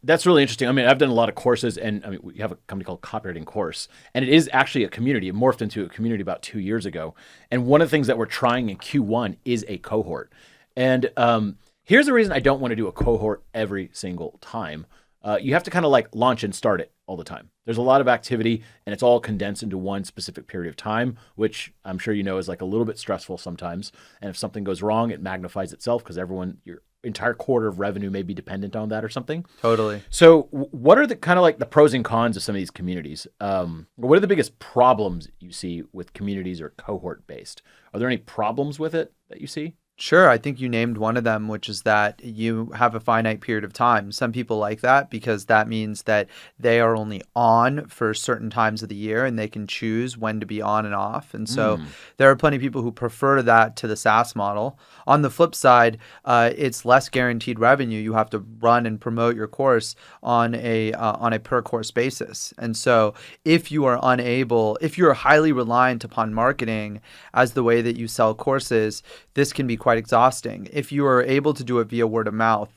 That's really interesting. I mean, I've done a lot of courses, and I mean, we have a company called Copywriting Course, and it is actually a community. It morphed into a community about 2 years ago. And one of the things that we're trying in Q1 is a cohort. And here's the reason I don't want to do a cohort every single time. You have to kind of like launch and start it all the time. There's a lot of activity, and it's all condensed into one specific period of time, which I'm sure you know is like a little bit stressful sometimes. And if something goes wrong, it magnifies itself because your entire quarter of revenue may be dependent on that or something. Totally. So what are the kind of like the pros and cons of some of these communities? What are the biggest problems you see with communities or cohort based? Are there any problems with it that you see? Sure. I think you named one of them, which is that you have a finite period of time. Some people like that because that means that they are only on for certain times of the year and they can choose when to be on and off. And so there are plenty of people who prefer that to the SaaS model. On the flip side, it's less guaranteed revenue. You have to run and promote your course on a per course basis. And so if you're highly reliant upon marketing as the way that you sell courses, this can be quite exhausting. If you are able to do it via word of mouth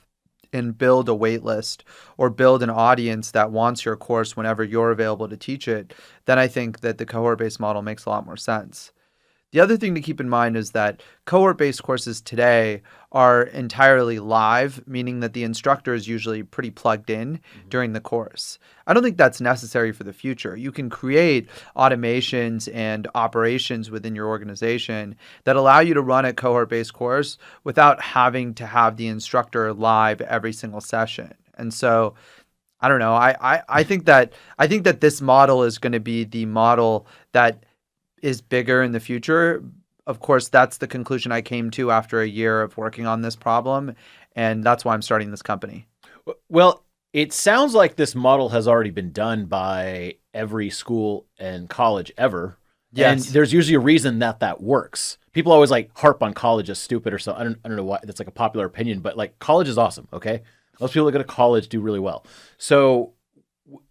and build a wait list or build an audience that wants your course whenever you're available to teach it, then I think that the cohort-based model makes a lot more sense. The other thing to keep in mind is that cohort-based courses today are entirely live, meaning that the instructor is usually pretty plugged in during the course. I don't think that's necessary for the future. You can create automations and operations within your organization that allow you to run a cohort-based course without having to have the instructor live every single session. And so I don't know. I think that this model is going to be the model that is bigger in the future. Of course, that's the conclusion I came to after a year of working on this problem, and that's why I'm starting this company. Well, it sounds like this model has already been done by every school and college ever. Yes. And there's usually a reason that works. People always like harp on college as stupid or so. I don't know why that's like a popular opinion, but like college is awesome, okay? Most people that go to college do really well. So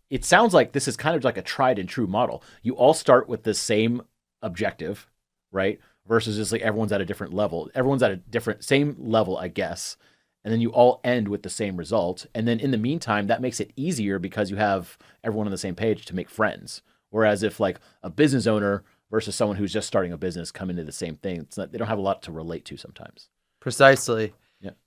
it sounds like this is kind of like a tried and true model. You all start with the same objective, right? Versus just like everyone's at a different level. Everyone's at a same level, I guess. And then you all end with the same result. And then in the meantime, that makes it easier because you have everyone on the same page to make friends. Whereas if like a business owner versus someone who's just starting a business come into the same thing, they don't have a lot to relate to sometimes. Precisely.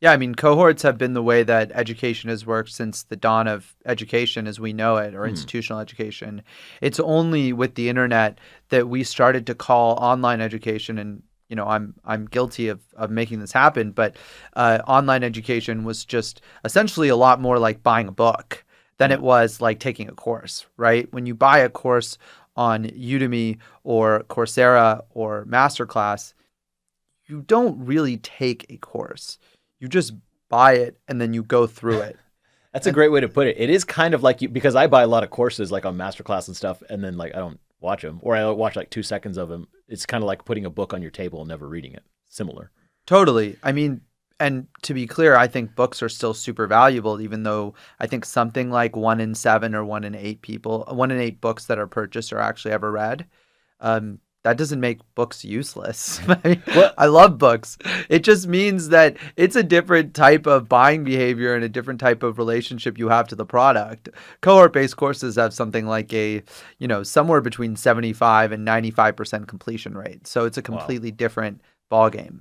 Yeah, I mean, cohorts have been the way that education has worked since the dawn of education as we know it, or institutional education. It's only with the internet that we started to call online education, and you know, I'm guilty of making this happen, but online education was just essentially a lot more like buying a book than it was like taking a course, right? When you buy a course on Udemy or Coursera or Masterclass, you don't really take a course. You just buy it and then you go through it. That's a great way to put it. It is kind of like because I buy a lot of courses like on Masterclass and stuff, and then like I don't watch them, or I watch like 2 seconds of them. It's kind of like putting a book on your table and never reading it. Similar. Totally. I mean, and to be clear, I think books are still super valuable, even though I think something like 1 in 7 or 1 in 8 books that are purchased are actually ever read. That doesn't make books useless. I love books. It just means that it's a different type of buying behavior and a different type of relationship you have to the product. Cohort-based courses have something like somewhere between 75 and 95% completion rate. So it's a completely different ballgame.